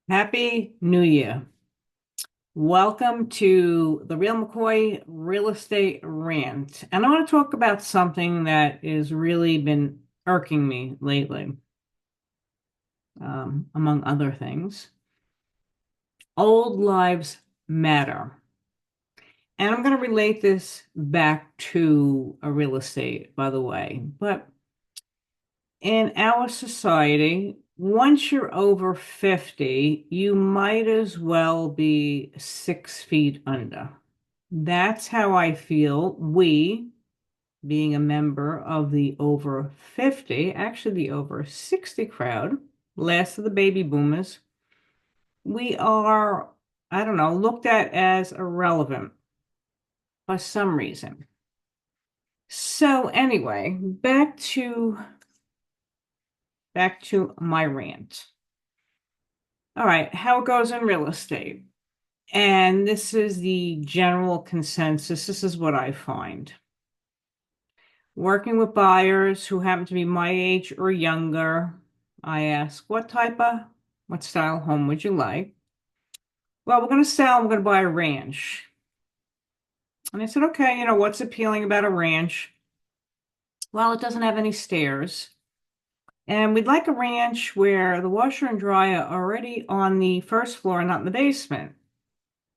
Happy New Year. Welcome to the Real McCoy Real Estate Rant. And I want to talk about something that has really been irking me lately, among other things. Old lives matter. And I'm going to relate this back to a real estate, by the way. But in our society, once you're over 50, you might as well be 6 feet under. That's how I feel. We, being a member of the over 50, actually the over 60 crowd, last of the baby boomers, we are, I don't know, looked at as irrelevant for some reason. So anyway, back to my rant. All right, how it goes in real estate. And this is the general consensus. This is what I find. Working with buyers who happen to be my age or younger, I ask, what style home would you like? Well, we're going to sell, we're going to buy a ranch. And I said, okay, what's appealing about a ranch? Well, it doesn't have any stairs. And we'd like a ranch where the washer and dryer are already on the first floor, not in the basement.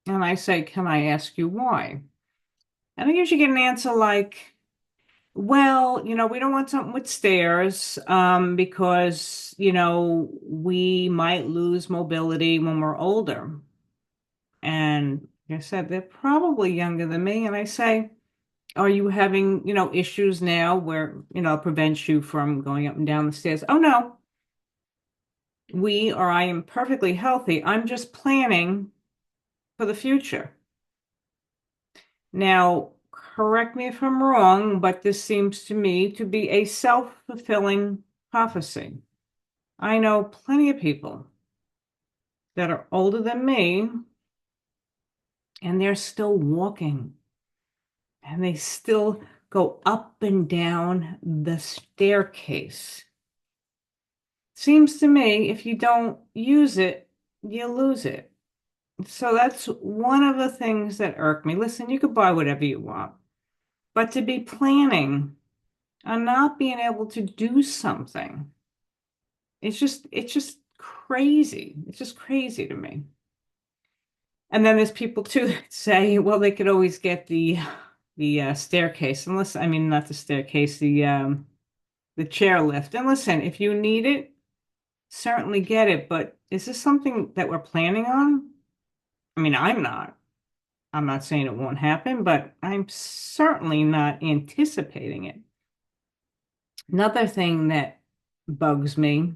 And I say, can I ask you why? And I usually get an answer like, well, we don't want something with stairs, because, we might lose mobility when we're older. And like I said, they're probably younger than me. And I say, are you having, issues now where, it prevents you from going up and down the stairs? Oh, no, I am perfectly healthy. I'm just planning for the future. Now, correct me if I'm wrong, but this seems to me to be a self-fulfilling prophecy. I know plenty of people that are older than me and they're still walking and they still go up and down the staircase. Seems to me if you don't use it, you lose it. So that's one of the things that irk me. Listen, you could buy whatever you want, but to be planning on not being able to do something, it's just crazy. It's just crazy to me. And then there's people too that say, well, they could always get the staircase, unless I mean not the staircase, the chair lift. And listen, if you need it, certainly get it. But is this something that we're planning on? I mean, I'm not. I'm not saying it won't happen, but I'm certainly not anticipating it. Another thing that bugs me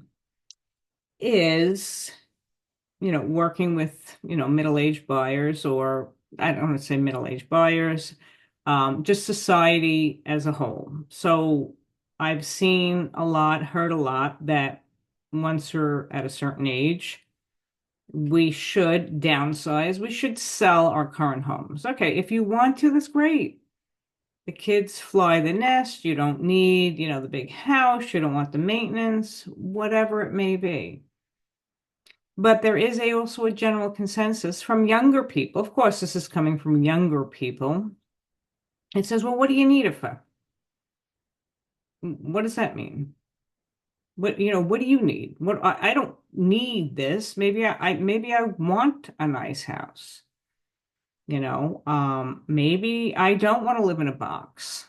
is, working with, middle-aged buyers, or I don't want to say middle-aged buyers, just society as a whole. So I've seen a lot, heard a lot that once we're at a certain age, we should downsize. We should sell our current homes. Okay, if you want to, that's great. The kids fly the nest. You don't need, the big house. You don't want the maintenance, whatever it may be. But there is also a general consensus from younger people. Of course, this is coming from younger people. It says, well, what do you need it for? What does that mean? What do you need? I don't need this. Maybe I want a nice house. Maybe I don't want to live in a box.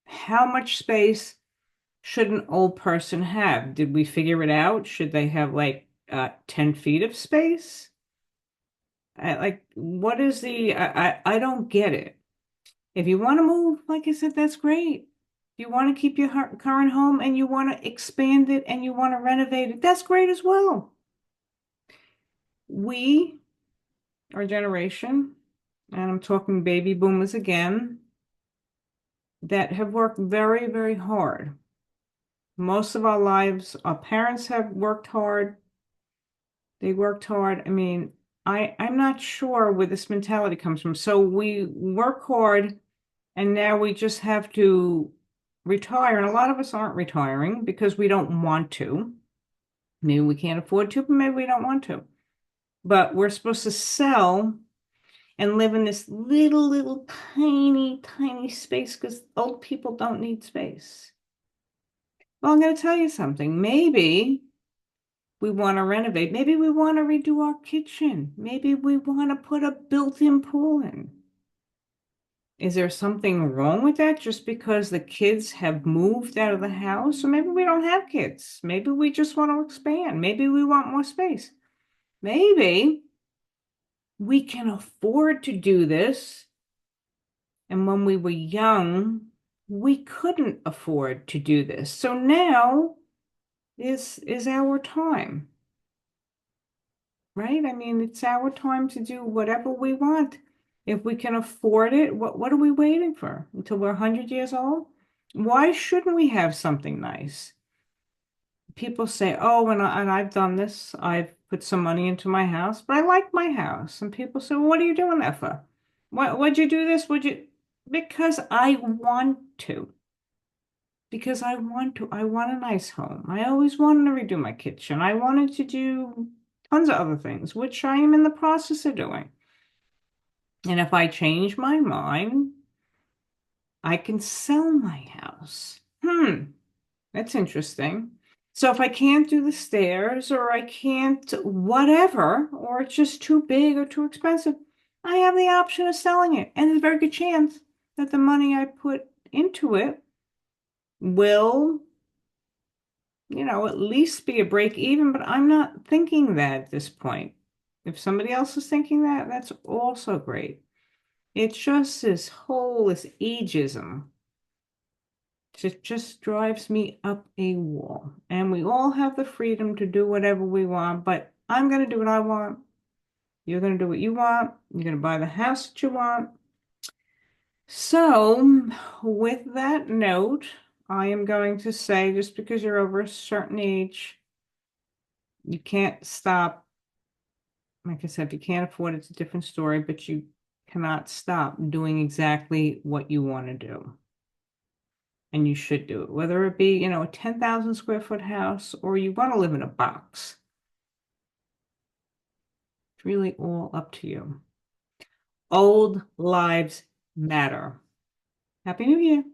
How much space should an old person have? Did we figure it out? Should they have like 10 feet of space? What is I don't get it. If you want to move, like I said, that's great. If you want to keep your current home and you want to expand it and you want to renovate it, that's great as well. We, our generation, and I'm talking baby boomers again, that have worked very, very hard. Most of our lives, our parents have worked hard. They worked hard. I mean, I'm not sure where this mentality comes from. So we work hard and now we just have to retire. And a lot of us aren't retiring because we don't want to. Maybe we can't afford to, but maybe we don't want to. but we're supposed to sell and live in this little tiny space because old people don't need space. Well, I'm going to tell you something. Maybe we want to renovate. Maybe we want to redo our kitchen. Maybe we want to put a built-in pool in. Is there something wrong with that just because the kids have moved out of the house? Or maybe we don't have kids. Maybe we just want to expand. Maybe we want more space. Maybe we can afford to do this. And when we were young, we couldn't afford to do this. So now is our time, right? I mean, it's our time to do whatever we want. If we can afford it, what are we waiting for? Until we're 100 years old? Why shouldn't we have something nice? People say, oh, and I've done this. I've put some money into my house, but I like my house. And people say, well, what are you doing that for? What'd you do this? Would you? Because I want to. Because I want to. I want a nice home. I always wanted to redo my kitchen. I wanted to do tons of other things, which I am in the process of doing. And if I change my mind, I can sell my house. That's interesting. So if I can't do the stairs or I can't whatever, or it's just too big or too expensive, I have the option of selling it. And there's a very good chance that the money I put into it will, at least be a break even, but I'm not thinking that at this point. If somebody else is thinking that, that's also great. It's just this ageism. It just drives me up a wall. And we all have the freedom to do whatever we want, but I'm going to do what I want. You're going to do what you want. You're going to buy the house that you want. So, with that note, I am going to say just because you're over a certain age, you can't stop. Like I said, if you can't afford it, it's a different story, but you cannot stop doing exactly what you want to do. And you should do it, whether it be, a 10,000 square foot house or you want to live in a box. It's really all up to you. Old lives matter. Happy New Year.